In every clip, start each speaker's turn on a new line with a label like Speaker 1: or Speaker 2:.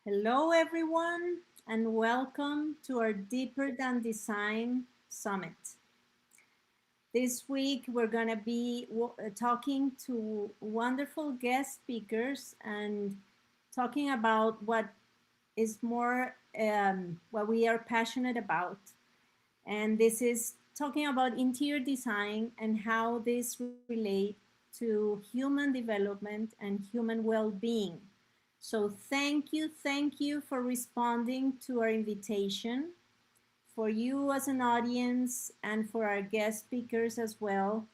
Speaker 1: Hello, everyone, and welcome to our Deeper Than Design Summit. This week, we're going to be talking to wonderful guest speakers and talking about what is more what we are passionate about. And this is talking about interior design and how this relate to human development and human well-being. So thank you for responding to our invitation, for you as an audience and for our guest speakers as well.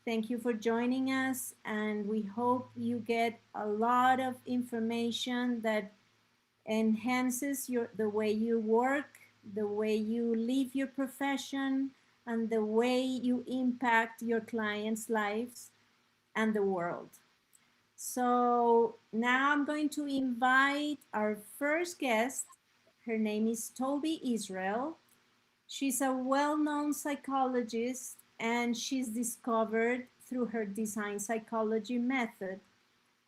Speaker 1: Thank you for joining us, and we hope you get a lot of information that enhances the way you work, the way you live your profession, and the way you impact your clients' lives and the world. So now I'm going to invite our first guest. Her name is Toby Israel. She's a well-known psychologist, and she's discovered through her design psychology method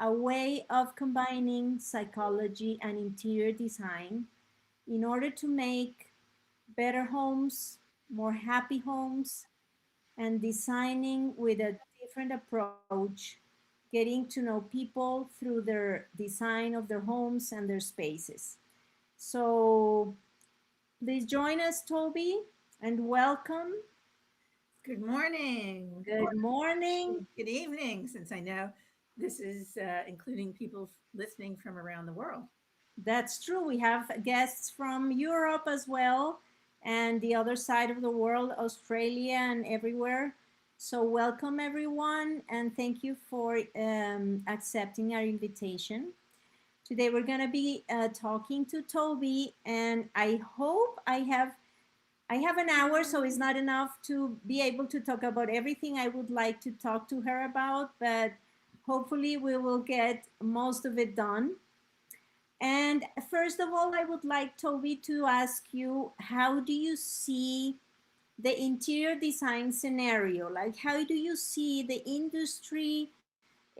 Speaker 1: a way of combining psychology and interior design in order to make better homes, more happy homes, and designing with a different approach, getting to know people through their design of their homes and their spaces. So please join us, Toby, and welcome.
Speaker 2: Good morning,
Speaker 1: Good
Speaker 2: or
Speaker 1: morning.
Speaker 2: good evening, since I know this is including people listening from around the world.
Speaker 1: That's true. We have guests from Europe as well, and the other side of the world, Australia and everywhere. So, welcome everyone, and thank you for accepting our invitation. Today, we're going to be talking to Toby, and I have an hour, so it's not enough to be able to talk about everything I would like to talk to her about, but hopefully, we will get most of it done. And first of all, I would like Toby to ask you, how do you see the interior design scenario? Like, how do you see the industry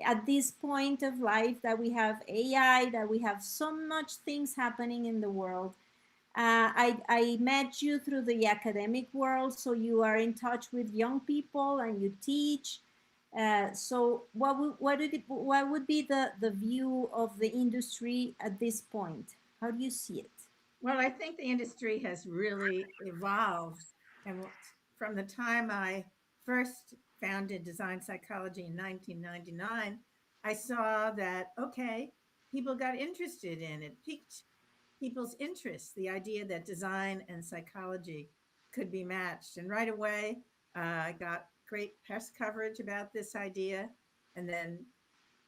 Speaker 1: at this point of life that we have AI, that we have so much things happening in the world? I met you through the academic world, so you are in touch with young people and you teach. So what would be the view of the industry at this point? How do you see it?
Speaker 2: Well, I think the industry has really evolved. And from the time I first founded design psychology in 1999, I saw that, okay, people got interested in it, piqued people's interest, the idea that design and psychology could be matched. And right away, I got great press coverage about this idea. And then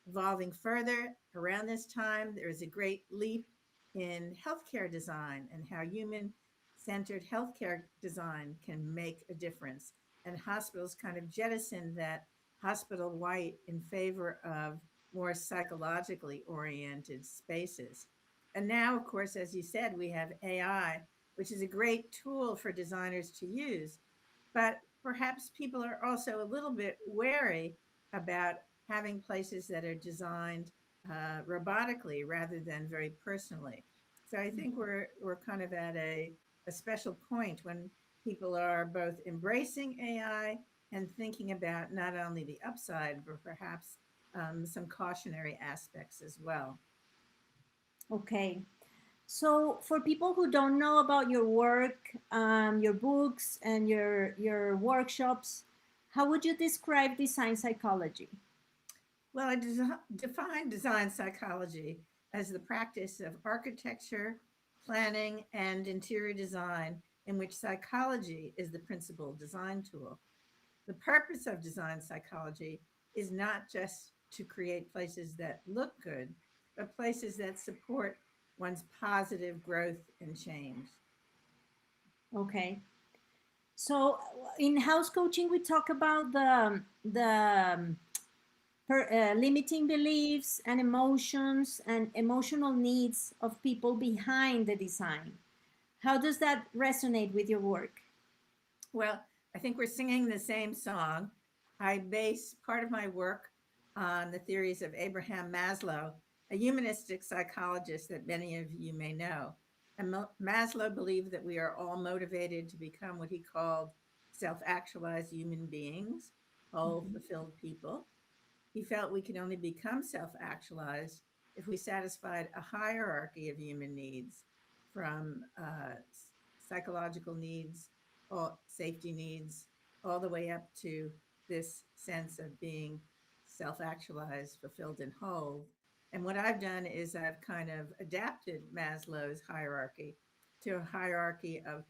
Speaker 2: evolving further around this time, there is a great leap in healthcare design and how human centered healthcare design can make a difference. And hospitals kind of jettisoned that hospital white in favor of more psychologically oriented spaces. And now, of course, as you said, we have AI, which is a great tool for designers to use. But perhaps people are also a little bit wary about having places that are designed robotically rather than very personally. So I think we're kind of at a special point when people are both embracing AI and thinking about not only the upside, but perhaps some cautionary aspects as well.
Speaker 1: Okay. So for people who don't know about your work, your books, and your workshops, how would you describe design psychology?
Speaker 2: Well, I define design psychology as the practice of architecture, planning, and interior design in which psychology is the principal design tool. The purpose of design psychology is not just to create places that look good, but places that support one's positive growth and change.
Speaker 1: Okay. So in house coaching, we talk about the limiting beliefs and emotions and emotional needs of people behind the design. How does that resonate with your work?
Speaker 2: Well, I think we're singing the same song. I base part of my work on the theories of Abraham Maslow a humanistic psychologist that many of you may know. And Maslow believed that we are all motivated to become what he called self actualized human beings, whole,
Speaker 1: Mhm.
Speaker 2: fulfilled people. He felt we could only become self actualized if we satisfied a hierarchy of human needs from psychological needs, all safety needs, all the way up to this sense of being self actualized, fulfilled, and whole. And what I've done is I've kind of adapted Maslow's hierarchy to a hierarchy of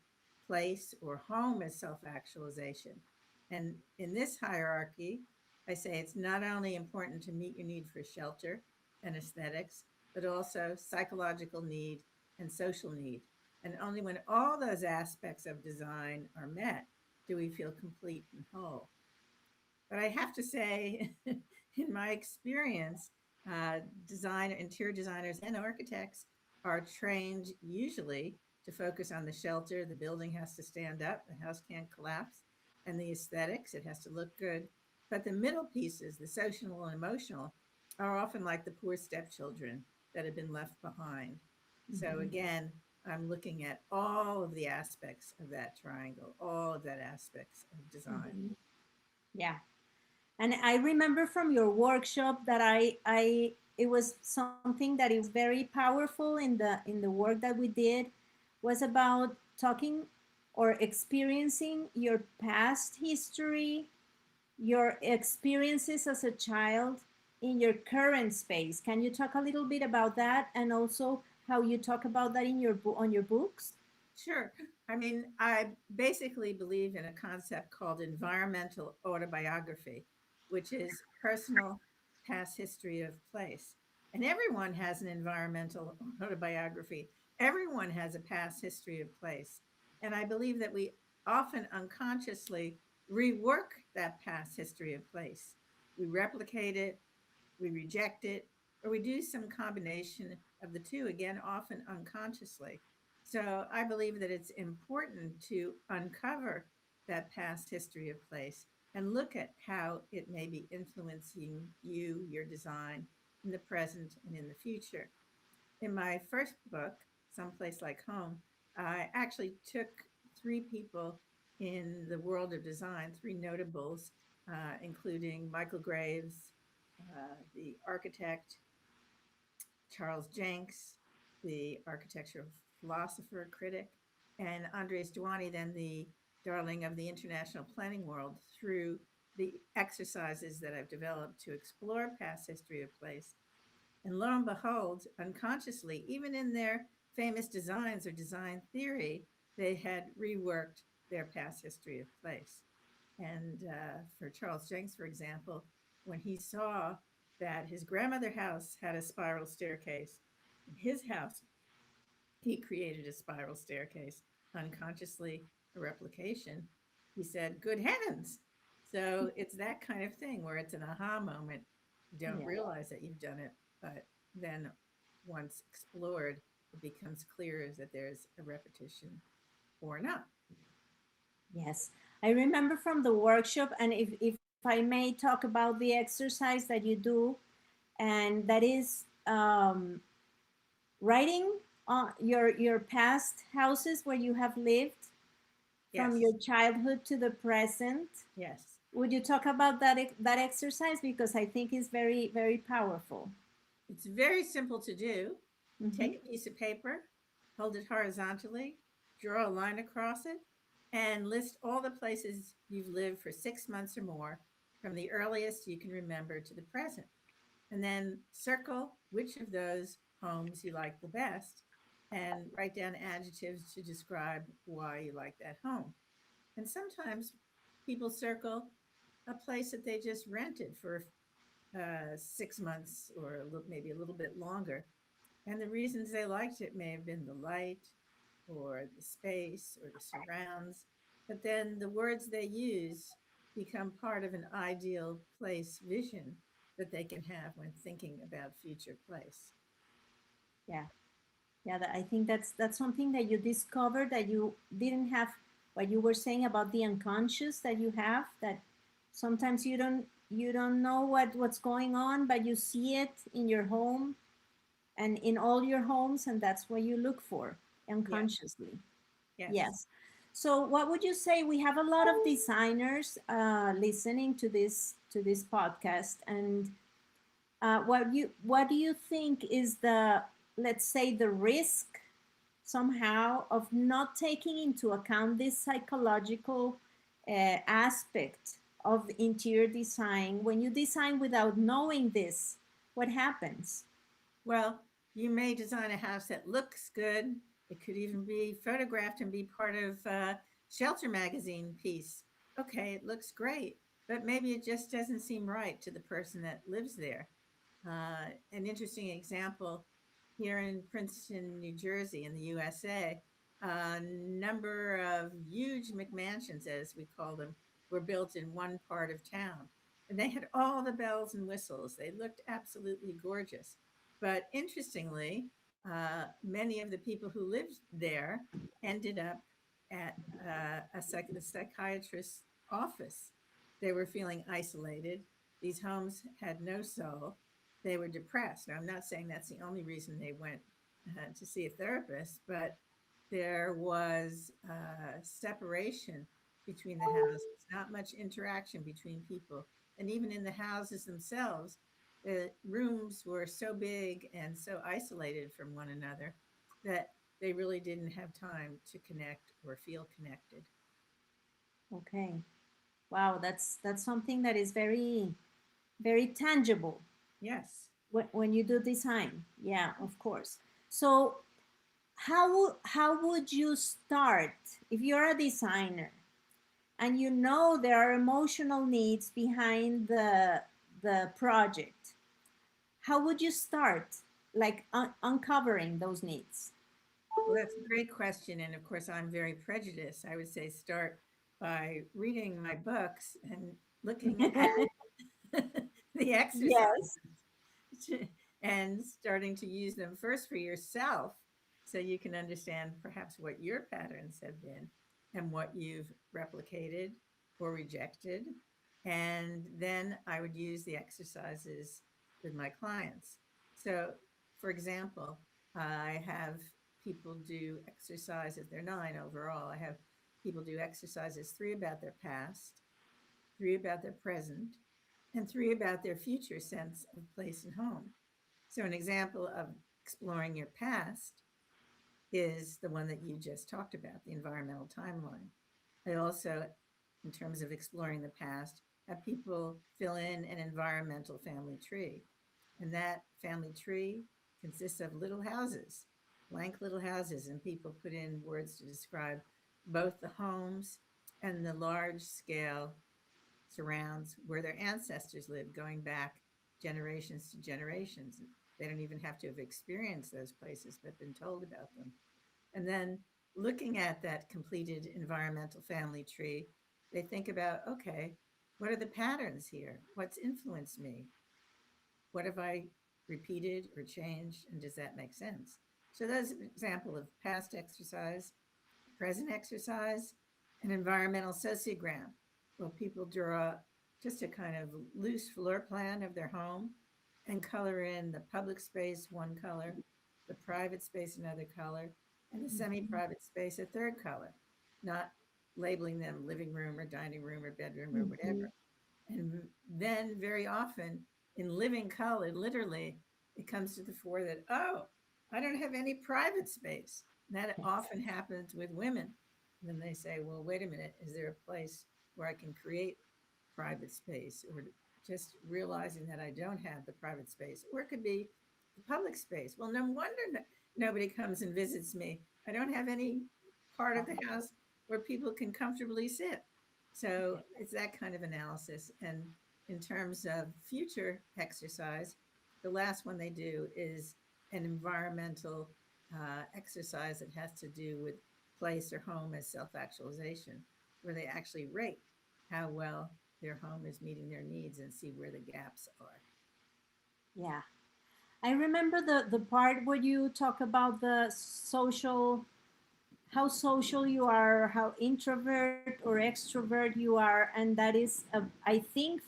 Speaker 2: place or home as self actualization. And in this hierarchy, I say it's not only important to meet your need for shelter and aesthetics, but also psychological need and social need. And only when all those aspects of design are met do we feel complete and whole. But I have to say, in my experience, interior designers, and architects are trained usually to focus on the shelter. The building has to stand up, the house can't collapse, and the aesthetics, it has to look good. But the middle pieces, the social and emotional, are often like the poor stepchildren that have been left behind. So
Speaker 1: Mhm.
Speaker 2: again, I'm looking at all of the aspects of that triangle, all of that aspects of design.
Speaker 1: Mhm. Yeah. And I remember from your workshop that I it was something that is very powerful in the work that we did was about talking or experiencing your past history, your experiences as a child in your current space. Can you talk a little bit about that and also how you talk about that in your on your books?
Speaker 2: Sure. I mean, I basically believe in a concept called environmental autobiography, which is personal past history of place. And everyone has an environmental autobiography. Everyone has a past history of place. And I believe that we often unconsciously rework that past history of place. We replicate it, we reject it, or we do some combination of the two, again, often unconsciously. So I believe that it's important to uncover that past history of place and look at how it may be influencing you, your design in the present and in the future. In my first book, Someplace Like Home, I actually took three people in the world of design, three notables, including Michael Graves, the architect, Charles Jenks, the architectural philosopher, critic, and Andres Duani, then the darling of the international planning world, through the exercises that I've developed to explore past history of place. And lo and behold, unconsciously, even in their famous designs or design theory, they had reworked their past history of place. And for Charles Jenks, for example, when he saw that his grandmother house had a spiral staircase, in his house, he created a spiral staircase, unconsciously a replication. He said, "Good heavens." So it's that kind of thing where it's an aha moment. You don't
Speaker 1: Yeah.
Speaker 2: realize that you've done it, but then once explored, it becomes clear that there's a repetition or not.
Speaker 1: Yes, I remember from the workshop, and if I may talk about the exercise that you do, and that is writing your past houses where you have lived from
Speaker 2: Yes,
Speaker 1: your childhood to the present.
Speaker 2: yes.
Speaker 1: Would you talk about that exercise because I think it's very powerful.
Speaker 2: It's very simple to do.
Speaker 1: Mm-hmm.
Speaker 2: Take a piece of paper, hold it horizontally, draw a line across it, and list all the places you've lived for 6 months or more, from the earliest you can remember to the present. And then circle which of those homes you like the best and write down adjectives to describe why you like that home. And sometimes people circle a place that they just rented for 6 months or maybe a little bit longer. And the reasons they liked it may have been the light or the space or the surrounds. But then the words they use become part of an ideal place vision that they can have when thinking about future place.
Speaker 1: Yeah, yeah. I think that's something that you discovered that you didn't have. What you were saying about the unconscious that you have, that sometimes you don't know what's going on, but you see it in your home and in all your homes, and that's what you look for
Speaker 2: Yes.
Speaker 1: unconsciously.
Speaker 2: Yes.
Speaker 1: Yes. So what would you say? We have a lot of designers listening to this podcast, and what do you think is the, let's say, the risk somehow of not taking into account this psychological aspect of interior design? When you design without knowing this, what happens?
Speaker 2: Well, you may design a house that looks good. It could even be photographed and be part of a shelter magazine piece. Okay, it looks great, but maybe it just doesn't seem right to the person that lives there. An interesting example here in Princeton, New Jersey, in the USA, a number of huge McMansions, as we call them, were built in one part of town. And they had all the bells and whistles. They looked absolutely gorgeous. But interestingly, many of the people who lived there ended up at the psychiatrist's office. They were feeling isolated. These homes had no soul. They were depressed. Now, I'm not saying that's the only reason they went to see a therapist, but there was separation between the houses, not much interaction between people. And even in the houses themselves, the rooms were so big and so isolated from one another that they really didn't have time to connect or feel connected.
Speaker 1: Okay. Wow, that's something that is very very tangible
Speaker 2: Yes.
Speaker 1: when you do design. Yeah, of course. So how would you start if you're a designer and you know there are emotional needs behind the project? How would you start, like uncovering those needs?
Speaker 2: Well, that's a great question. And of course, I'm very prejudiced. I would say start by reading my books and looking at the exercise
Speaker 1: Yes.
Speaker 2: and starting to use them first for yourself so you can understand perhaps what your patterns have been and what you've replicated or rejected. And then I would use the exercises with my clients. So, for example, I have people do exercises, they're 9 overall. I have people do exercises 3 about their past, 3 about their present, and 3 about their future sense of place and home. So, an example of exploring your past is the one that you just talked about, the environmental timeline. I also, in terms of exploring the past, have people fill in an environmental family tree. And that family tree consists of little houses, blank little houses, and people put in words to describe both the homes and the large scale surrounds where their ancestors lived, going back generations to generations. They don't even have to have experienced those places, but been told about them. And then looking at that completed environmental family tree, they think about, okay, what are the patterns here? What's influenced me? What have I repeated or changed? And does that make sense? So that's an example of past exercise, present exercise, an environmental sociogram. Well, people draw just a kind of loose floor plan of their home and color in the public space one color, the private space another color, and the semi private space a third color, not labeling them living room or dining room or bedroom or
Speaker 1: Mhm.
Speaker 2: whatever. And then very often in living color, literally, it comes to the fore that, oh, I don't have any private space. And that
Speaker 1: Yes.
Speaker 2: often happens with women. And then they say, well, wait a minute, is there a place where I can create private space? Or just realizing that I don't have the private space. Or it could be the public space. Well, no wonder nobody comes and visits me. I don't have any part of the house where people can comfortably sit. So it's that kind of analysis. And in terms of future exercise, the last one they do is an environmental exercise that has to do with place or home as self actualization, where they actually rate how well their home is meeting their needs and see where the gaps are.
Speaker 1: Yeah. I remember the part where you talk about the social, how social you are, how introvert or extrovert you are, and that is, I think,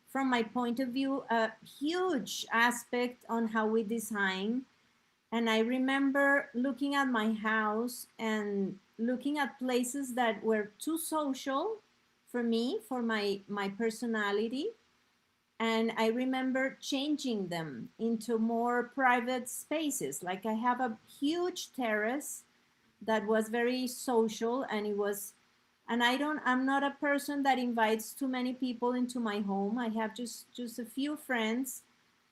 Speaker 1: from my point of view, a huge aspect on how we design. And I remember looking at my house and looking at places that were too social for me, for my personality. And I remember changing them into more private spaces. Like I have a huge terrace that was very social, and it was, and I'm not a person that invites too many people into my home. I have just a few friends.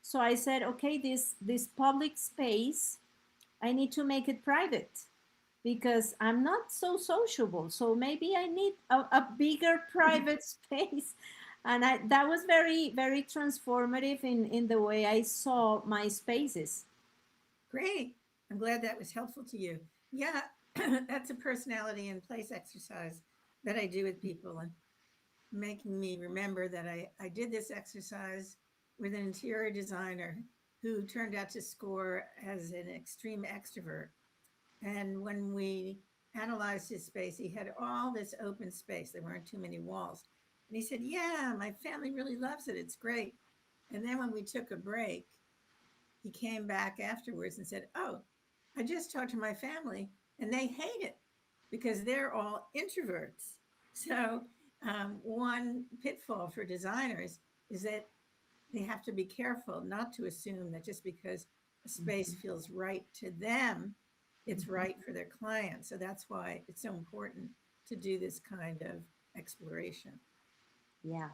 Speaker 1: So I said, okay, this public space, I need to make it private because I'm not so sociable. So maybe I need a bigger private space. And that was very, very transformative in the way I saw my spaces.
Speaker 2: Great. I'm glad that was helpful to you. Yeah, that's a personality and place exercise that I do with people, and making me remember that I did this exercise with an interior designer who turned out to score as an extreme extrovert. And when we analyzed his space, he had all this open space. There weren't too many walls. And he said, "Yeah, my family really loves it. It's great." And then when we took a break, he came back afterwards and said, "Oh, I just talked to my family and they hate it because they're all introverts." So, one pitfall for designers is that they have to be careful not to assume that just because a space
Speaker 1: Mhm.
Speaker 2: feels right to them, it's
Speaker 1: Mhm.
Speaker 2: right for their client. So, that's why it's so important to do this kind of exploration.
Speaker 1: Yeah.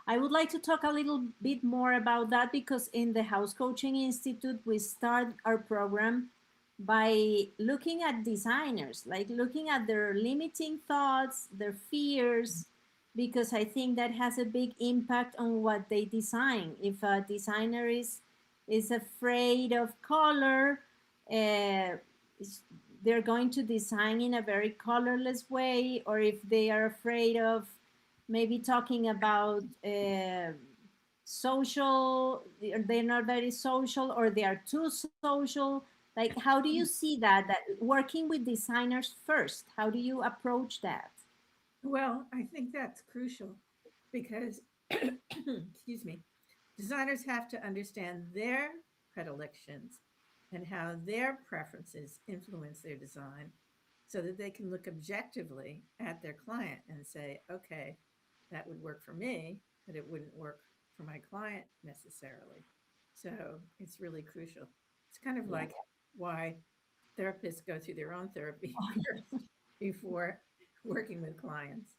Speaker 1: I would like to talk a little bit more about that because in the House Coaching Institute, we start our program by looking at designers, like looking at their limiting thoughts, their fears, because I think that has a big impact on what they design. If a designer is afraid of color, uh, they're going to design in a very colorless way, or if they are afraid of maybe talking about social, they're not very social, or they are too social. Like, how do you see that working with designers first, how do you approach that?
Speaker 2: Well, I think that's crucial because, excuse me, designers have to understand their predilections and how their preferences influence their design so that they can look objectively at their client and say, okay, that would work for me, but it wouldn't work for my client necessarily. So it's really crucial. It's kind of
Speaker 1: Yeah.
Speaker 2: like why therapists go through their own therapy first before working with clients.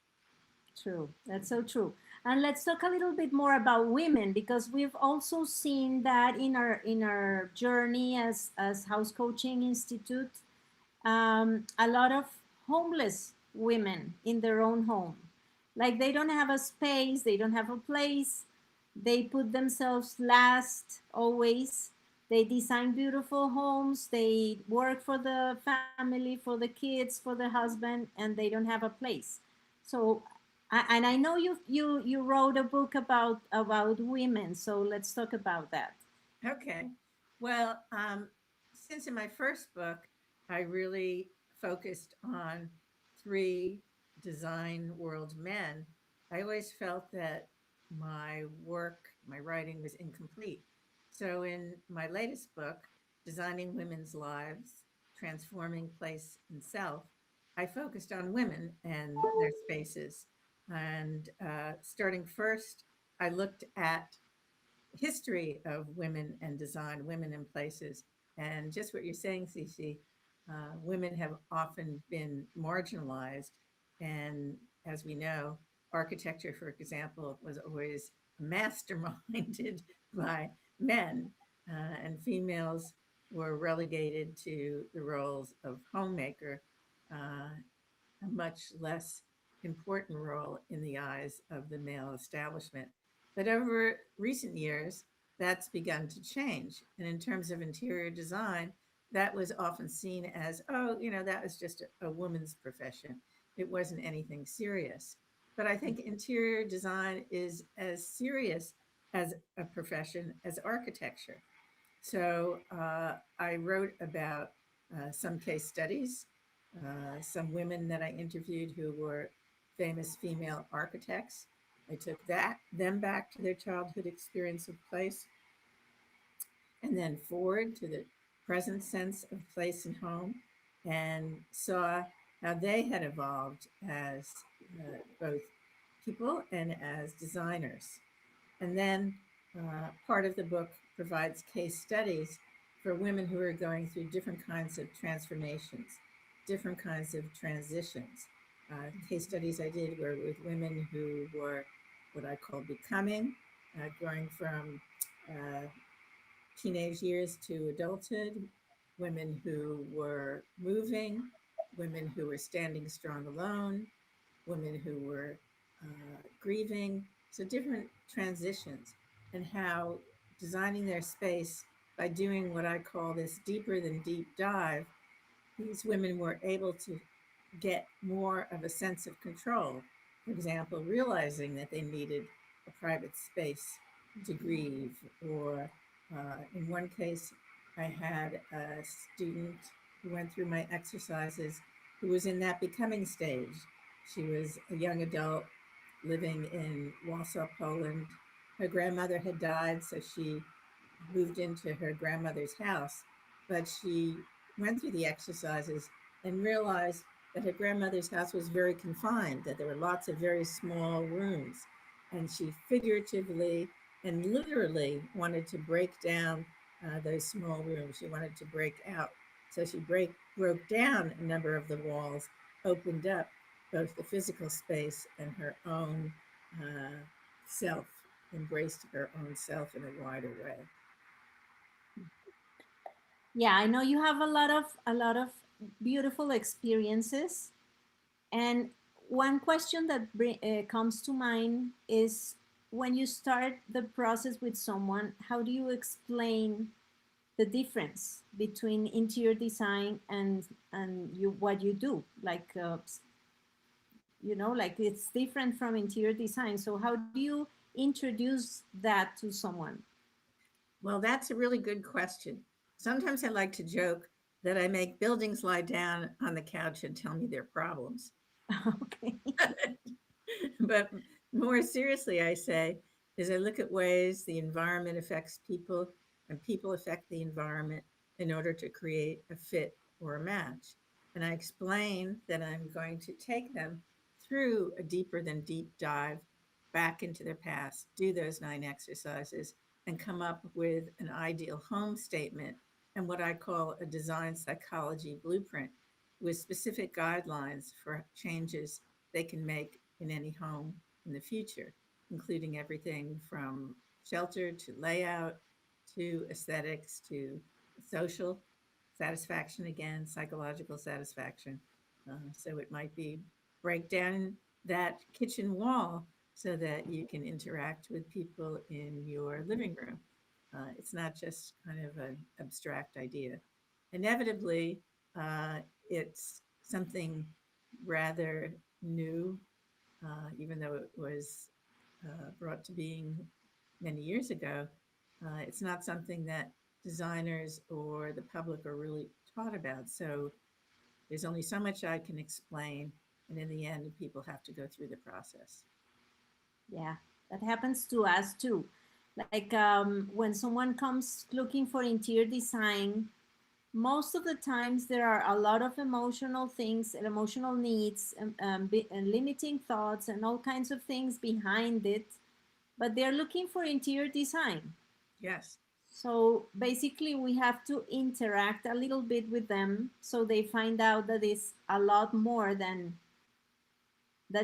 Speaker 1: True. That's so true. And let's talk a little bit more about women because we've also seen that in our journey as House Coaching Institute, a lot of homeless women in their own home. Like they don't have a space, they don't have a place. They put themselves last always. They design beautiful homes. They work for the family, for the kids, for the husband, and they don't have a place. So, and I know you wrote a book about women. So let's talk about that.
Speaker 2: Okay. Well, since in my first book, I really focused on three design world men, I always felt that my work, my writing was incomplete. So in my latest book, Designing Women's Lives, Transforming Place and Self, I focused on women and their spaces. And starting first, I looked at history of women and design, women in places. And just what you're saying, Cece, women have often been marginalized. And as we know, architecture, for example, was always masterminded by men, and females were relegated to the roles of homemaker, uh, a much less important role in the eyes of the male establishment. But over recent years, that's begun to change. And in terms of interior design, that was often seen as, oh, that was just a woman's profession. It wasn't anything serious. But I think interior design is as serious as a profession as architecture. So I wrote about some case studies, some women that I interviewed who were famous female architects. I took them back to their childhood experience of place, and then forward to the present sense of place and home, and saw how they had evolved as both people and as designers. And then part of the book provides case studies for women who are going through different kinds of transformations, different kinds of transitions. Case studies I did were with women who were what I call becoming, going from uh, teenage years to adulthood, women who were moving, women who were standing strong alone, women who were grieving. So different transitions, and how designing their space by doing what I call this deeper than deep dive, these women were able to get more of a sense of control. For example, realizing that they needed a private space to grieve, or in one case, I had a student who went through my exercises who was in that becoming stage. She was a young adult living in Warsaw, Poland. Her grandmother had died, so she moved into her grandmother's house, but she went through the exercises and realized that her grandmother's house was very confined, that there were lots of very small rooms. And she figuratively and literally wanted to break down those small rooms. She wanted to break out. So she broke down a number of the walls, opened up both the physical space and her own uh, self, embraced her own self in a wider way.
Speaker 1: Yeah, I know you have a lot of beautiful experiences, and one question that comes to mind is, when you start the process with someone, how do you explain the difference between interior design and you what you do? Like like it's different from interior design. So how do you introduce that to someone?
Speaker 2: Well, that's a really good question. Sometimes I like to joke that I make buildings lie down on the couch and tell me their problems.
Speaker 1: Okay.
Speaker 2: But more seriously, I say, is I look at ways the environment affects people and people affect the environment in order to create a fit or a match. And I explain that I'm going to take them through a deeper than deep dive back into their past, do those 9 exercises, and come up with an ideal home statement and what I call a design psychology blueprint with specific guidelines for changes they can make in any home in the future, including everything from shelter to layout to aesthetics to social satisfaction, again, psychological satisfaction. So it might be break down that kitchen wall so that you can interact with people in your living room. It's not just kind of an abstract idea. Inevitably, it's something rather new, even though it was brought to being many years ago. It's not something that designers or the public are really taught about. So there's only so much I can explain. And in the end, people have to go through the process.
Speaker 1: Yeah, that happens to us too. Like when someone comes looking for interior design, most of the times there are a lot of emotional things and emotional needs, and limiting thoughts and all kinds of things behind it, but they're looking for interior design.
Speaker 2: Yes.
Speaker 1: So basically, we have to interact a little bit with them so they find out that it's a lot more than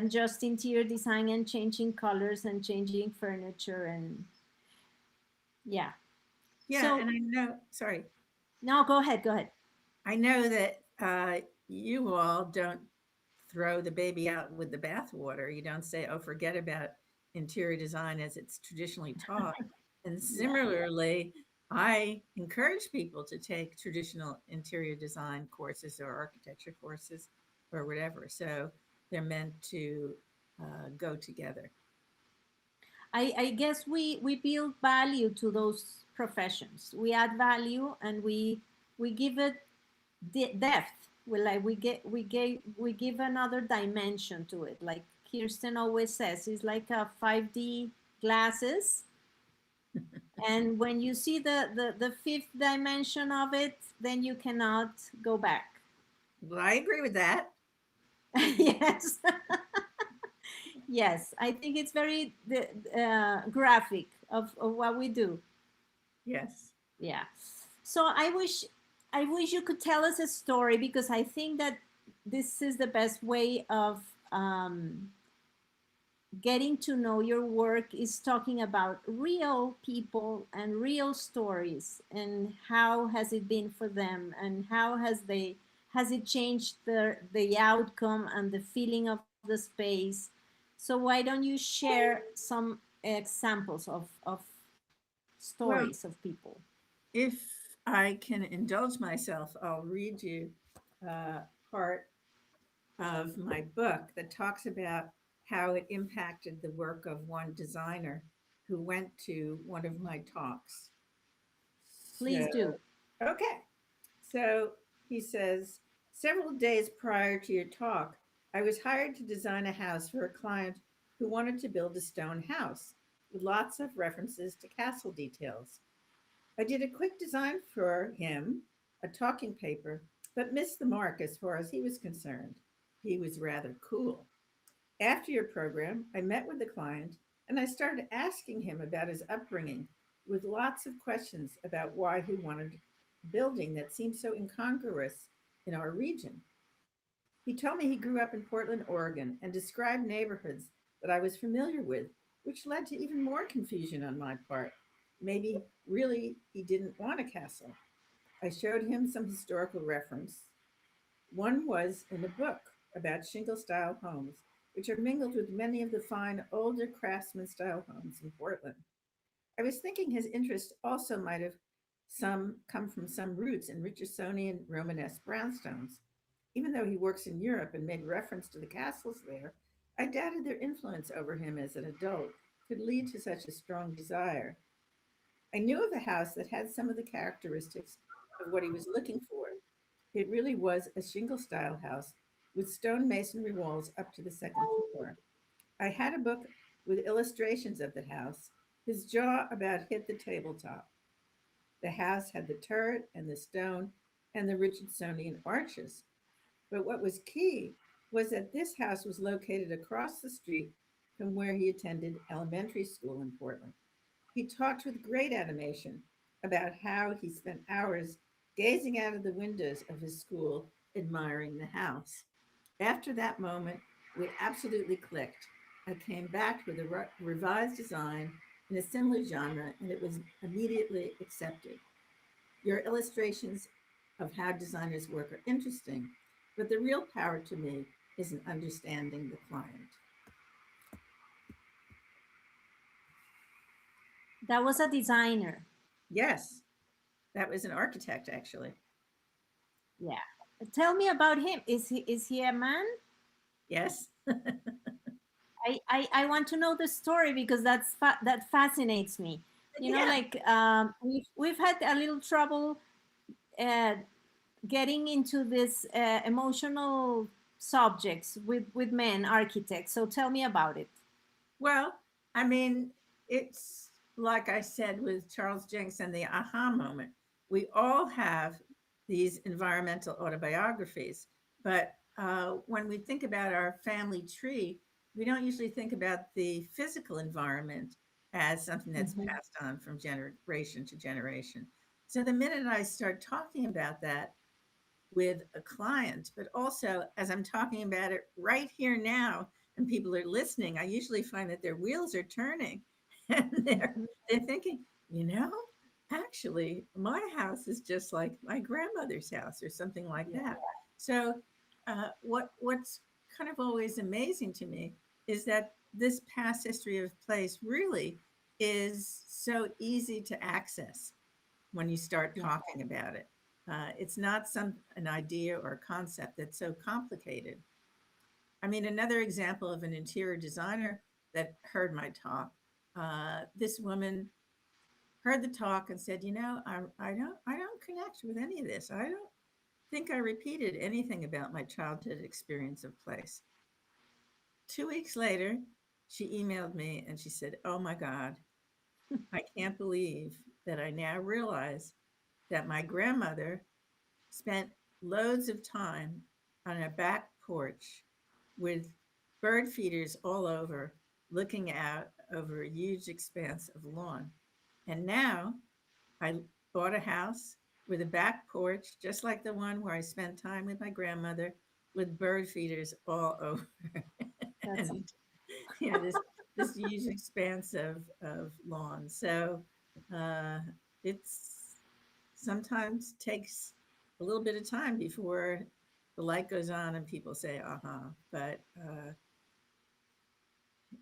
Speaker 1: just interior design and changing colors and changing furniture. And yeah.
Speaker 2: Yeah.
Speaker 1: So
Speaker 2: And I know, sorry,
Speaker 1: no, go ahead, go ahead.
Speaker 2: I know that you all don't throw the baby out with the bathwater. You don't say, oh, forget about interior design as it's traditionally taught. And
Speaker 1: Yeah.
Speaker 2: similarly, I encourage people to take traditional interior design courses or architecture courses or whatever. So they're meant to go together.
Speaker 1: I guess we build value to those professions. We add value and we give it depth. We give another dimension to it. Like Kirsten always says, it's like a 5D glasses And when you see the fifth dimension of it, then you cannot go back.
Speaker 2: Well, I agree with that.
Speaker 1: Yes. Yes, I think it's very graphic of what we do.
Speaker 2: Yes.
Speaker 1: Yeah. So I wish you could tell us a story, because I think that this is the best way of getting to know your work, is talking about real people and real stories, and how has it been for them, and has it changed the outcome and the feeling of the space. So why don't you share some examples of stories of
Speaker 2: Well,
Speaker 1: people?
Speaker 2: if I can indulge myself, I'll read you uh, part of my book that talks about how it impacted the work of one designer who went to one of my talks. So,
Speaker 1: Please do.
Speaker 2: okay. So he says, several days prior to your talk, I was hired to design a house for a client who wanted to build a stone house with lots of references to castle details. I did a quick design for him, a talking paper, but missed the mark as far as he was concerned. He was rather cool. After your program, I met with the client and I started asking him about his upbringing with lots of questions about why he wanted a building that seemed so incongruous in our region. He told me he grew up in Portland, Oregon, and described neighborhoods that I was familiar with, which led to even more confusion on my part. Maybe really he didn't want a castle. I showed him some historical reference. One was in a book about shingle style homes, which are mingled with many of the fine older craftsman style homes in Portland. I was thinking his interest also might have some come from some roots in Richardsonian Romanesque brownstones. Even though he works in Europe and made reference to the castles there, I doubted their influence over him as an adult could lead to such a strong desire. I knew of a house that had some of the characteristics of what he was looking for. It really was a shingle style house with stone masonry walls up to the second floor. I had a book with illustrations of the house. His jaw about hit the tabletop. The house had the turret and the stone and the Richardsonian arches. But what was key was that this house was located across the street from where he attended elementary school in Portland. He talked with great animation about how he spent hours gazing out of the windows of his school, admiring the house. After that moment, we absolutely clicked. I came back with a revised design in a similar genre, and it was immediately accepted. Your illustrations of how designers work are interesting, but the real power to me is in understanding the client.
Speaker 1: That was a designer.
Speaker 2: Yes, that was an architect, actually.
Speaker 1: Yeah. Tell me about him. Is he a man?
Speaker 2: Yes.
Speaker 1: I want to know the story, because that fascinates me.
Speaker 2: Yeah.
Speaker 1: Like, we've had a little trouble uh, getting into this emotional subjects with men architects. So tell me about it.
Speaker 2: Well, I mean, it's like I said with Charles Jenks and the aha moment. We all have these environmental autobiographies, but when we think about our family tree, we don't usually think about the physical environment as something that's
Speaker 1: Mhm.
Speaker 2: passed on from generation to generation. So the minute I start talking about that with a client, but also as I'm talking about it right here now and people are listening, I usually find that their wheels are turning and
Speaker 1: Mhm.
Speaker 2: they're thinking, you know, actually my house is just like my grandmother's house or something like
Speaker 1: Yeah.
Speaker 2: that. So what's kind of always amazing to me is that this past history of place really is so easy to access when you start
Speaker 1: Yeah.
Speaker 2: talking about it. It's not some an idea or a concept that's so complicated. I mean, another example of an interior designer that heard my talk. This woman heard the talk and said, "You know, I don't connect with any of this. I don't think I repeated anything about my childhood experience of place." 2 weeks later, she emailed me and she said, "Oh my God, I can't believe that I now realize that my grandmother spent loads of time on a back porch with bird feeders all over, looking out over a huge expanse of lawn. And now I bought a house with a back porch, just like the one where I spent time with my grandmother, with bird feeders all over.
Speaker 1: That's
Speaker 2: And this huge expanse of lawn. So uh, it's sometimes takes a little bit of time before the light goes on and people say, "Uh-huh." But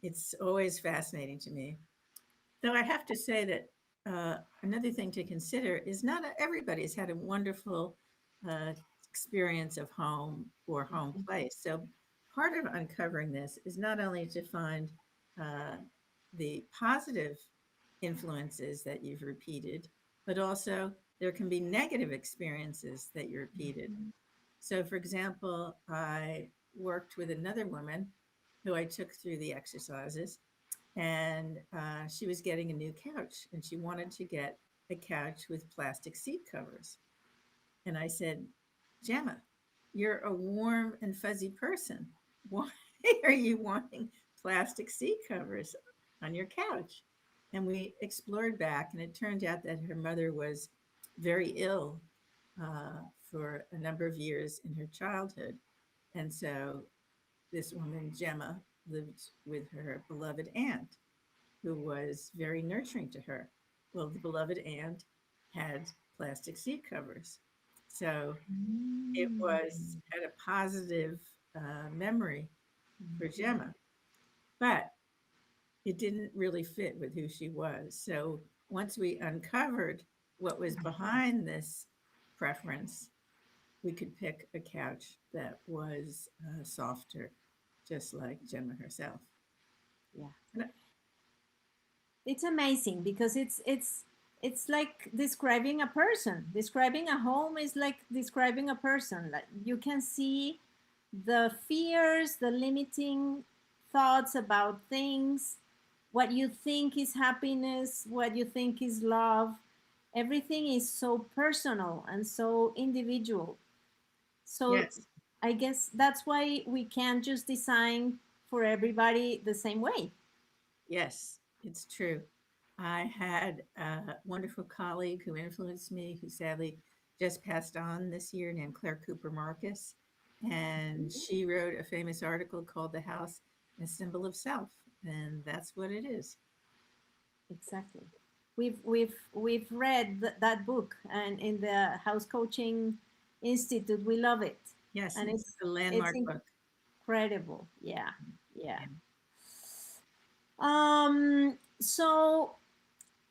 Speaker 2: it's always fascinating to me. Though I have to say that another thing to consider is not everybody's had a wonderful uh, experience of home or home place. So part of uncovering this is not only to find uh, the positive influences that you've repeated, but also there can be negative experiences that you repeated. So, for example, I worked with another woman who I took through the exercises, and she was getting a new couch, and she wanted to get a couch with plastic seat covers. And I said, Gemma, you're a warm and fuzzy person. Why are you wanting plastic seat covers on your couch? And we explored back, and it turned out that her mother was very ill for a number of years in her childhood. And so this woman, Gemma, lived with her beloved aunt, who was very nurturing to her. Well, the beloved aunt had plastic seat covers. So it was had a positive memory for Gemma, but it didn't really fit with who she was. So once we uncovered what was behind this preference, we could pick a couch that was softer, just like Gemma herself.
Speaker 1: yeah.
Speaker 2: And
Speaker 1: It's amazing because it's like describing a person. Describing a home is like describing a person. Like you can see the fears, the limiting thoughts about things, what you think is happiness, what you think is love. Everything is so personal and so individual. So
Speaker 2: yes,
Speaker 1: I guess that's why we can't just design for everybody the same way.
Speaker 2: yes, it's true. I had a wonderful colleague who influenced me, who sadly just passed on this year, named Claire Cooper Marcus. And she wrote a famous article called The House, a Symbol of Self. And that's what it is.
Speaker 1: Exactly. We've read that book, and in the House Coaching Institute, we love it,
Speaker 2: Yes,
Speaker 1: and
Speaker 2: it's a
Speaker 1: it's
Speaker 2: landmark book.
Speaker 1: incredible. Yeah, yeah.
Speaker 2: Yeah.
Speaker 1: So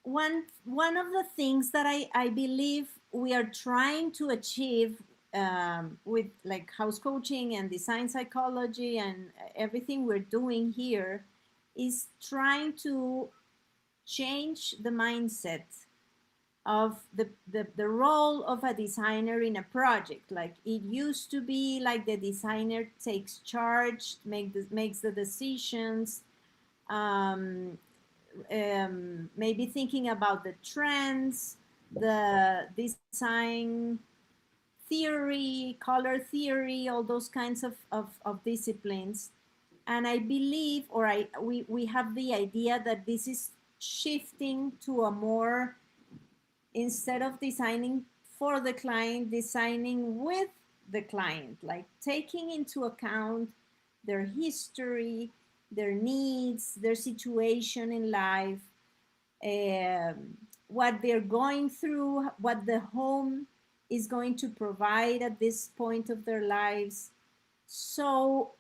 Speaker 1: one of the things that I believe we are trying to achieve with like house coaching and design psychology and everything we're doing here is trying to change the mindset of the role of a designer in a project. Like it used to be like the designer takes charge, makes the decisions, um, maybe thinking about the trends, the design theory, color theory, all those kinds of disciplines. And I believe, or we have the idea that this is shifting to a more, instead of designing for the client, designing with the client, like taking into account their history, their needs, their situation in life, what they're going through, what the home is going to provide at this point of their lives. So,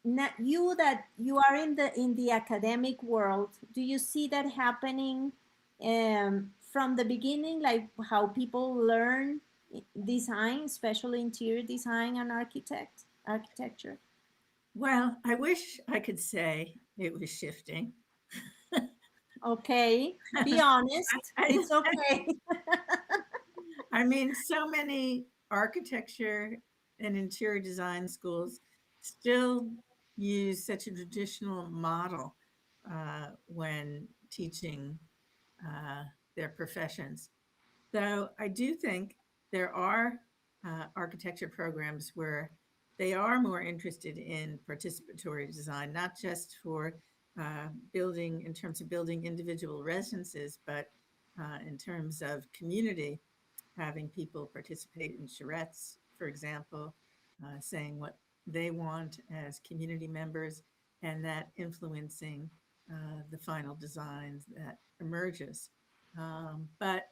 Speaker 1: not you that you are in the academic world, do you see that happening from the beginning, like how people learn design, especially interior design and architecture?
Speaker 2: Well, I wish I could say it was shifting.
Speaker 1: Okay, be honest.
Speaker 2: I,
Speaker 1: It's okay.
Speaker 2: I mean, so many architecture and interior design schools still use such a traditional model when teaching uh, their professions. Though I do think there are architecture programs where they are more interested in participatory design, not just for building in terms of building individual residences, but in terms of community, having people participate in charrettes, for example, saying what they want as community members, and that influencing the final designs that emerges. But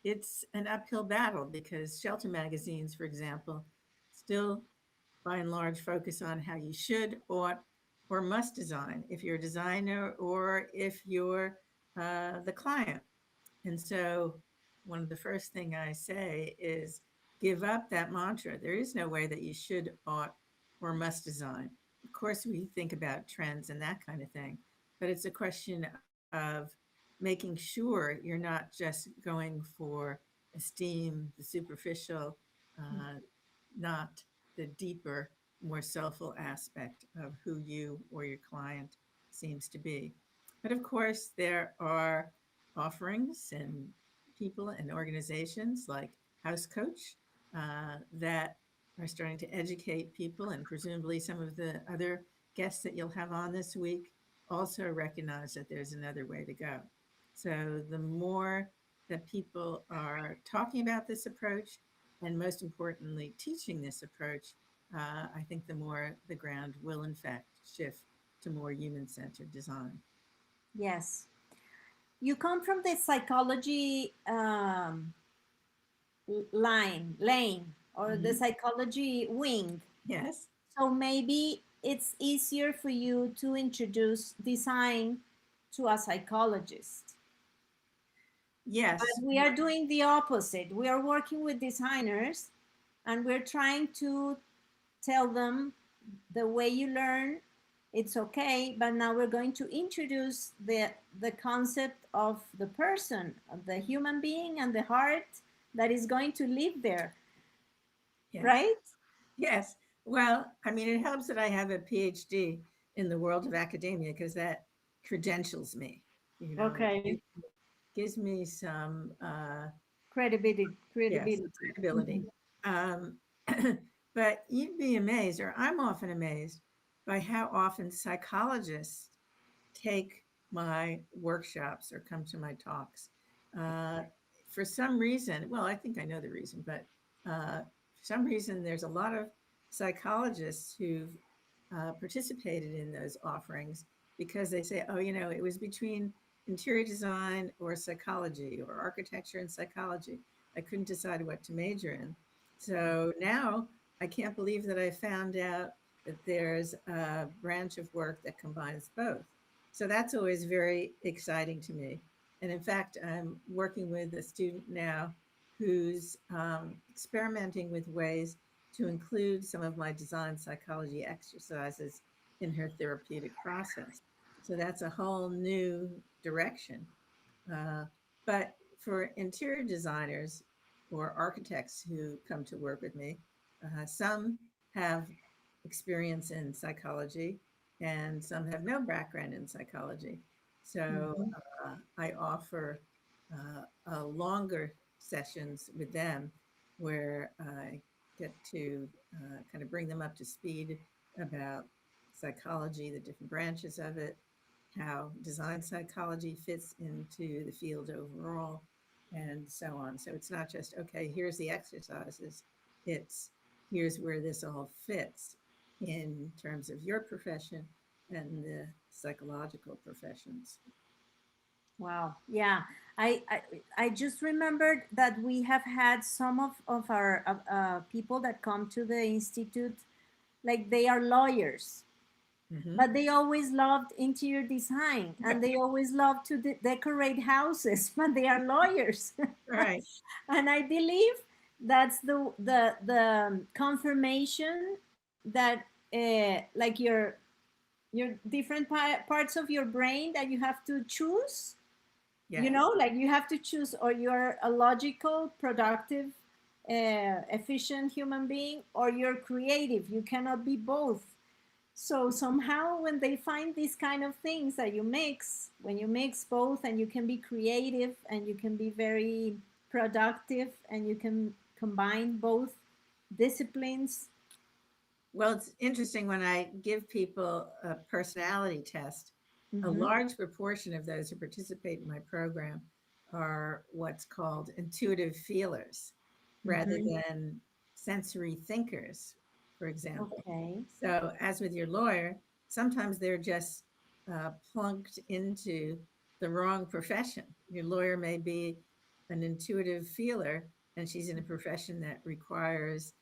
Speaker 2: it's an uphill battle because shelter magazines, for example, still by and large focus on how you should, ought, or must design if you're a designer or if you're the client. And so, one of the first thing I say is give up that mantra. There is no way that you should, ought, or must design. Of course, we think about trends and that kind of thing, but it's a question of making sure you're not just going for esteem, the superficial, uh, not the deeper, more soulful aspect of who you or your client seems to be. But of course, there are offerings and people and organizations like House Coach that are starting to educate people, and presumably some of the other guests that you'll have on this week also recognize that there's another way to go. So the more that people are talking about this approach, and most importantly, teaching this approach, I think the more the ground will in fact shift to more human centered design.
Speaker 1: Yes. You come from the psychology lane, or the
Speaker 2: Mhm.
Speaker 1: psychology wing.
Speaker 2: Yes.
Speaker 1: So maybe it's easier for you to introduce design to a psychologist. But
Speaker 2: Yes.
Speaker 1: we are doing the opposite. We are working with designers and we're trying to tell them the way you learn, it's okay, but now we're going to introduce the concept of the person, of the human being and the heart that is going to live there,
Speaker 2: Yes.
Speaker 1: right?
Speaker 2: Yes. Well, I mean, it helps that I have a PhD in the world of academia because that credentials me. It
Speaker 1: Okay.
Speaker 2: gives me some,
Speaker 1: Credibility,
Speaker 2: yeah, some
Speaker 1: credibility.
Speaker 2: credibility.
Speaker 1: Mhm.
Speaker 2: Um, but you'd be amazed, or I'm often amazed, by how often psychologists take my workshops or come to my talks. Uh, for some reason, well, I think I know the reason, but for some reason, there's a lot of psychologists who've participated in those offerings because they say, oh, it was between interior design or psychology or architecture and psychology. I couldn't decide what to major in. So now I can't believe that I found out that there's a branch of work that combines both. So that's always very exciting to me. And in fact, I'm working with a student now who's experimenting with ways to include some of my design psychology exercises in her therapeutic process. So that's a whole new direction. Uh, but for interior designers or architects who come to work with me, some have experience in psychology and some have no background in psychology. So
Speaker 1: Mhm.
Speaker 2: I offer longer sessions with them where I get to kind of bring them up to speed about psychology, the different branches of it, how design psychology fits into the field overall, and so on. So it's not just, okay, here's the exercises, it's here's where this all fits in terms of your profession and the psychological professions.
Speaker 1: Wow. Yeah. I just remembered that we have had some of our people that come to the institute, like they are lawyers,
Speaker 2: Hmm.
Speaker 1: but they always loved interior design and they always loved to decorate houses, but they are lawyers.
Speaker 2: Right.
Speaker 1: And I believe that's the confirmation that like your different parts of your brain that you have to choose,
Speaker 2: Yes.
Speaker 1: like you have to choose, or you're a logical, productive, efficient human being, or you're creative. You cannot be both. So somehow when they find these kind of things that you mix, when you mix both and you can be creative and you can be very productive and you can combine both disciplines.
Speaker 2: Well, it's interesting when I give people a personality test, a
Speaker 1: Mm-hmm.
Speaker 2: large proportion of those who participate in my program are what's called intuitive feelers rather
Speaker 1: Mm-hmm.
Speaker 2: than sensory thinkers, for example.
Speaker 1: Okay.
Speaker 2: So, as with your lawyer, sometimes they're just plunked into the wrong profession. Your lawyer may be an intuitive feeler, and she's in a profession that requires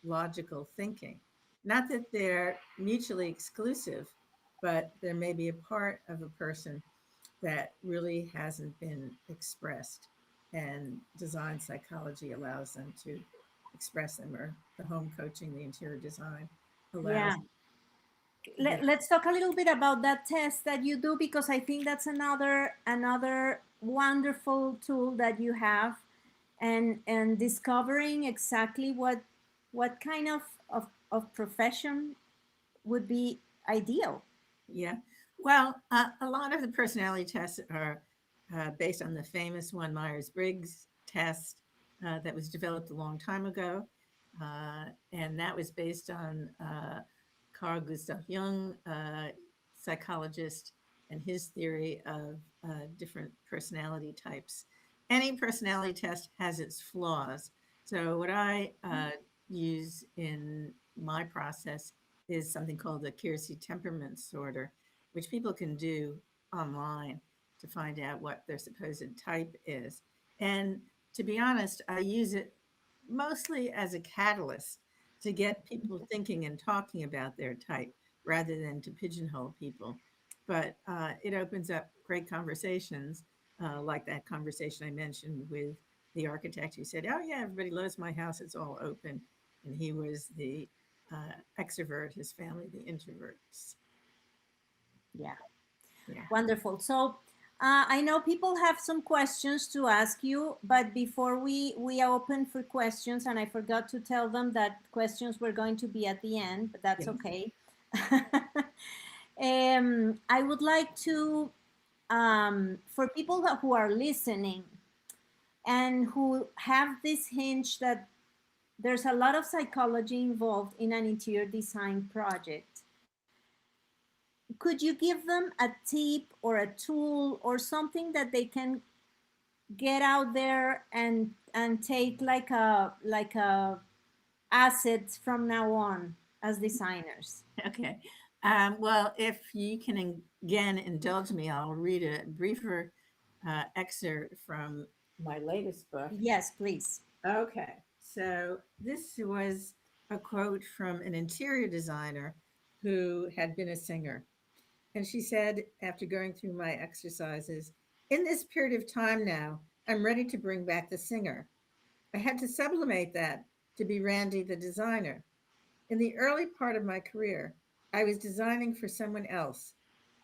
Speaker 2: logical thinking. Not that they're mutually exclusive, but there may be a part of a person that really hasn't been expressed, and design psychology allows them to express them, or the home coaching, the interior design
Speaker 1: Yeah.
Speaker 2: allows them.
Speaker 1: Let's talk a little bit about that test that you do, because I think that's another wonderful tool that you have, and discovering exactly what kind of profession would be ideal.
Speaker 2: Yeah. Well, a lot of the personality tests are based on the famous one Myers Briggs test that was developed a long time ago. And that was based on Carl Gustav Jung, psychologist, and his theory of different personality types. Any personality test has its flaws. So, what I use in my process is something called the Keirsey temperament sorter, which people can do online to find out what their supposed type is. And to be honest, I use it mostly as a catalyst to get people thinking and talking about their type rather than to pigeonhole people. But it opens up great conversations, like that conversation I mentioned with the architect who said, "Oh, yeah, everybody loves my house, it's all open." And he was the extrovert, his family, the introverts.
Speaker 1: Yeah.
Speaker 2: Yeah.
Speaker 1: Wonderful. So I know people have some questions to ask you, but before we open for questions, and I forgot to tell them that questions were going to be at the end, but that's
Speaker 2: Yes.
Speaker 1: okay. I would like to, for people who are listening and who have this hinge that there's a lot of psychology involved in an interior design project, could you give them a tip or a tool or something that they can get out there and take like a asset from now on as designers?
Speaker 2: Okay. Well, if you can again indulge me, I'll read a briefer excerpt from my latest book.
Speaker 1: Yes, please.
Speaker 2: Okay. So this was a quote from an interior designer who had been a singer. And she said, after going through my exercises, "In this period of time now, I'm ready to bring back the singer. I had to sublimate that to be Randy the designer. In the early part of my career, I was designing for someone else,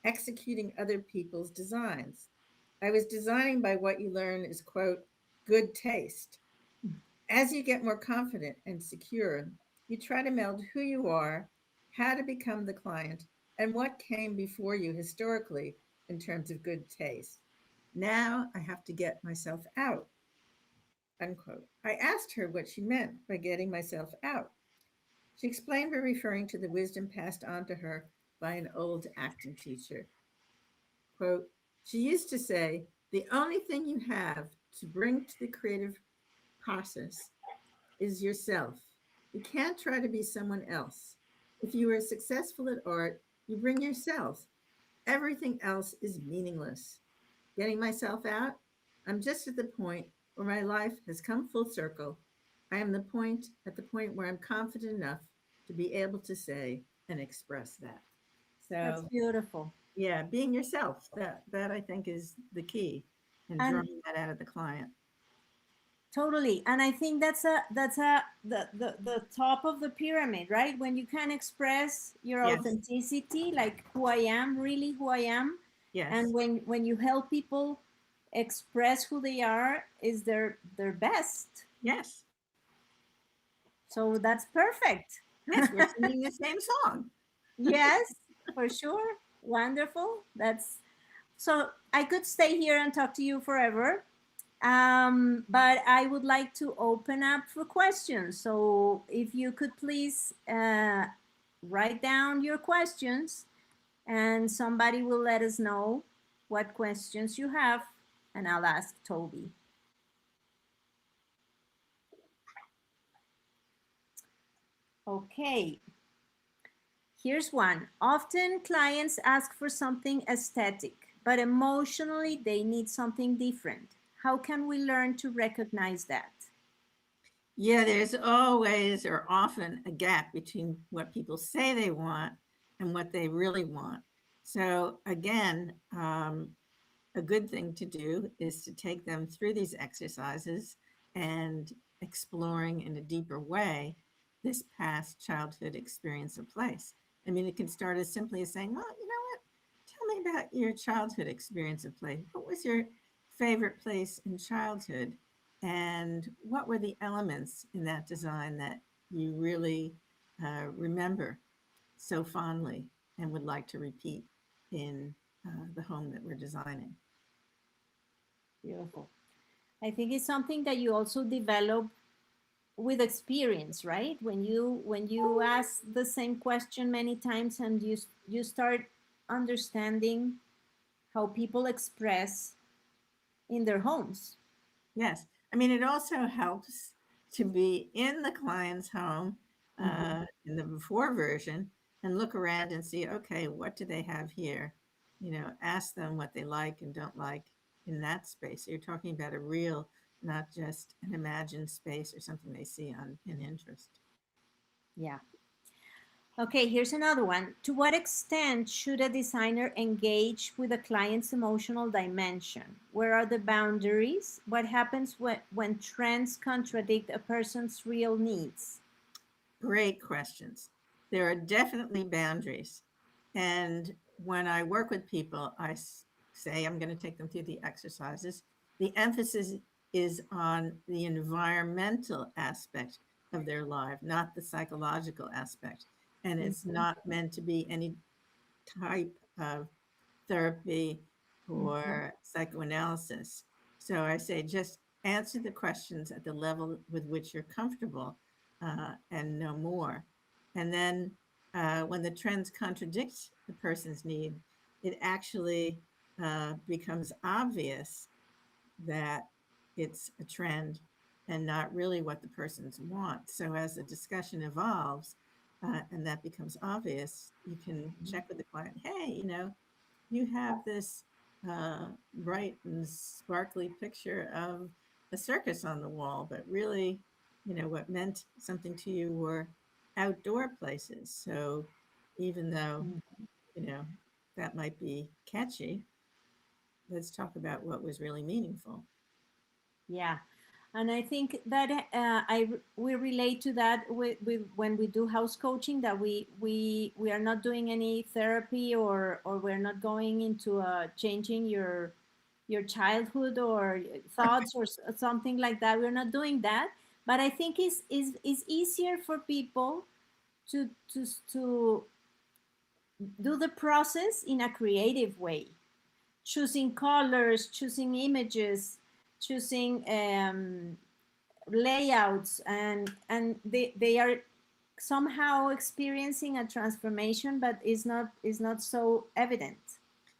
Speaker 2: executing other people's designs. I was designing by what you learn is, quote, good taste. As you get more confident and secure, you try to meld who you are, how to become the client, and what came before you historically in terms of good taste. Now I have to get myself out, unquote." I asked her what she meant by getting myself out. She explained by referring to the wisdom passed on to her by an old acting teacher. Quote, "She used to say, the only thing you have to bring to the creative process is yourself. You can't try to be someone else. If you are successful at art, you bring yourself. Everything else is meaningless. Getting myself out, I'm just at the point where my life has come full circle. I am at the point where I'm confident enough to be able to say and express that."
Speaker 1: That's
Speaker 2: So
Speaker 1: beautiful.
Speaker 2: yeah, being yourself, that I think is the key, and
Speaker 1: And
Speaker 2: drawing that out of the client.
Speaker 1: totally. And I think that's the top of the pyramid, right? When you can express your
Speaker 2: Yes,
Speaker 1: authenticity, like who I am, really who I am, and
Speaker 2: yes,
Speaker 1: when you help people express who they are is their best.
Speaker 2: yes,
Speaker 1: So that's perfect.
Speaker 2: yes. We're singing the same song.
Speaker 1: Yes, for sure. Wonderful. That's so I could stay here and talk to you forever. But I would like to open up for questions. So if you could please write down your questions, and somebody will let us know what questions you have, and I'll ask Toby. Okay, here's one. Often clients ask for something aesthetic, but emotionally they need something different. How can we learn to recognize that?
Speaker 2: Yeah, there's always or often a gap between what people say they want and what they really want. So, again, a good thing to do is to take them through these exercises and exploring in a deeper way this past childhood experience of place. I mean, it can start as simply as saying, well, you know what? Tell me about your childhood experience of play. What was your favorite place in childhood? And what were the elements in that design that you really remember so fondly and would like to repeat in the home that we're designing?
Speaker 1: Beautiful. I think it's something that you also develop with experience, right? When you ask the same question many times, and you start understanding how people express in their homes.
Speaker 2: Yes. I mean, it also helps to be in the client's home
Speaker 1: Mhm.
Speaker 2: in the before version and look around and see, okay, what do they have here? You know, ask them what they like and don't like in that space. So you're talking about a real, not just an imagined space or something they see on Pinterest.
Speaker 1: Yeah. Okay, here's another one. To what extent should a designer engage with a client's emotional dimension? Where are the boundaries? What happens when trends contradict a person's real needs?
Speaker 2: Great questions. There are definitely boundaries. And when I work with people, say I'm going to take them through the exercises. The emphasis is on the environmental aspect of their life, not the psychological aspect. And it's
Speaker 1: Mhm,
Speaker 2: not meant to be any type of therapy
Speaker 1: mhm,
Speaker 2: or psychoanalysis. So I say just answer the questions at the level with which you're comfortable and no more. And then when the trends contradict the person's need, it actually becomes obvious that it's a trend and not really what the person's want. So as the discussion evolves and that becomes obvious, you can check with the client, hey, you know, you have this bright and sparkly picture of a circus on the wall, but really, you know, what meant something to you were outdoor places. So even though,
Speaker 1: mhm.
Speaker 2: you know, that might be catchy, let's talk about what was really meaningful.
Speaker 1: Yeah, and I think that we relate to that with when we do house coaching, that we are not doing any therapy, or we're not going into changing your childhood or thoughts or something like that. We're not doing that, but I think it's easier for people to to to do the process in a creative way, choosing colors, choosing images, choosing layouts, and they are somehow experiencing a transformation, but is not so evident.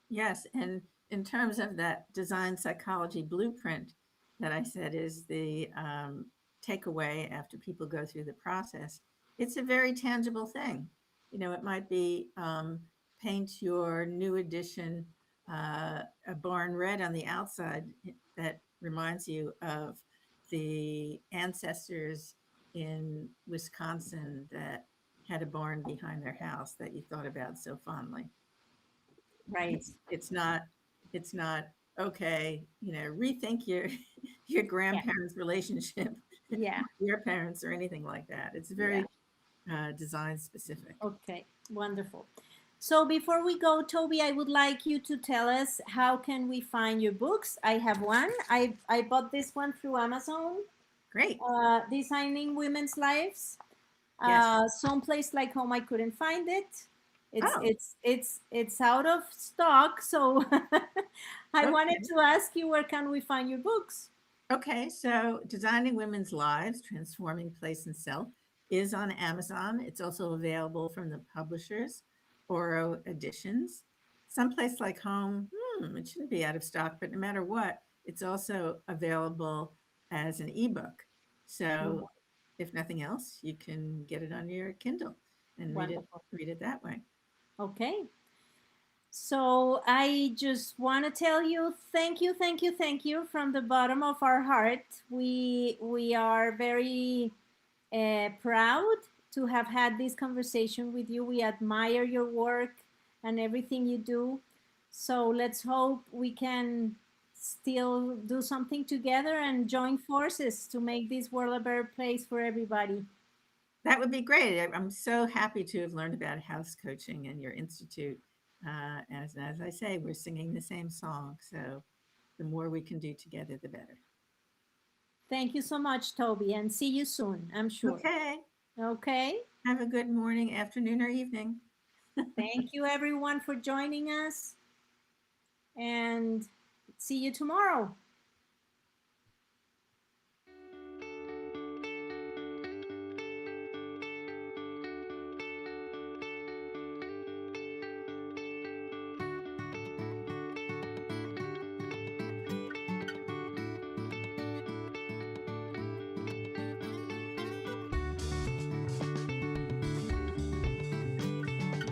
Speaker 2: Yes, and in terms of that design psychology blueprint that I said is the takeaway after people go through the process, it's a very tangible thing. You know, it might be paint your new edition a barn red on the outside that reminds you of the ancestors in Wisconsin that had a barn behind their house that you thought about so fondly.
Speaker 1: Right.
Speaker 2: It's not okay, you know, rethink your your
Speaker 1: Yeah.
Speaker 2: grandparents relationship
Speaker 1: Yeah.
Speaker 2: your parents or anything like that. It's
Speaker 1: Yeah.
Speaker 2: very design specific.
Speaker 1: Okay. Wonderful. So before we go, Toby, I would like you to tell us how can we find your books. I have one. I bought this one through Amazon.
Speaker 2: Great.
Speaker 1: Designing Women's Lives.
Speaker 2: Yes.
Speaker 1: Someplace like home I couldn't find it. It's
Speaker 2: Oh,
Speaker 1: it's it's it's out of stock, so I wanted
Speaker 2: okay.
Speaker 1: to ask you, where can we find your books?
Speaker 2: Okay, so Designing Women's Lives, Transforming Place and Self is on Amazon. It's also available from the publishers, Oro Editions. Someplace like home, it shouldn't be out of stock, but no matter what, it's also available as an ebook. So if nothing else, you can get it on your Kindle and
Speaker 1: Wonderful.
Speaker 2: read it that way.
Speaker 1: Okay. So I just want to tell you, thank you, thank you, thank you from the bottom of our heart. We are very proud to have had this conversation with you. We admire your work and everything you do. So let's hope we can still do something together and join forces to make this world a better place for everybody.
Speaker 2: That would be great. I'm so happy to have learned about house coaching and your institute. As I say, we're singing the same song. So the more we can do together, the better.
Speaker 1: Thank you so much, Toby, and see you soon, I'm sure.
Speaker 2: Okay.
Speaker 1: Okay.
Speaker 2: Have a good morning, afternoon, or evening.
Speaker 1: Thank you, everyone, for joining us, and see you tomorrow.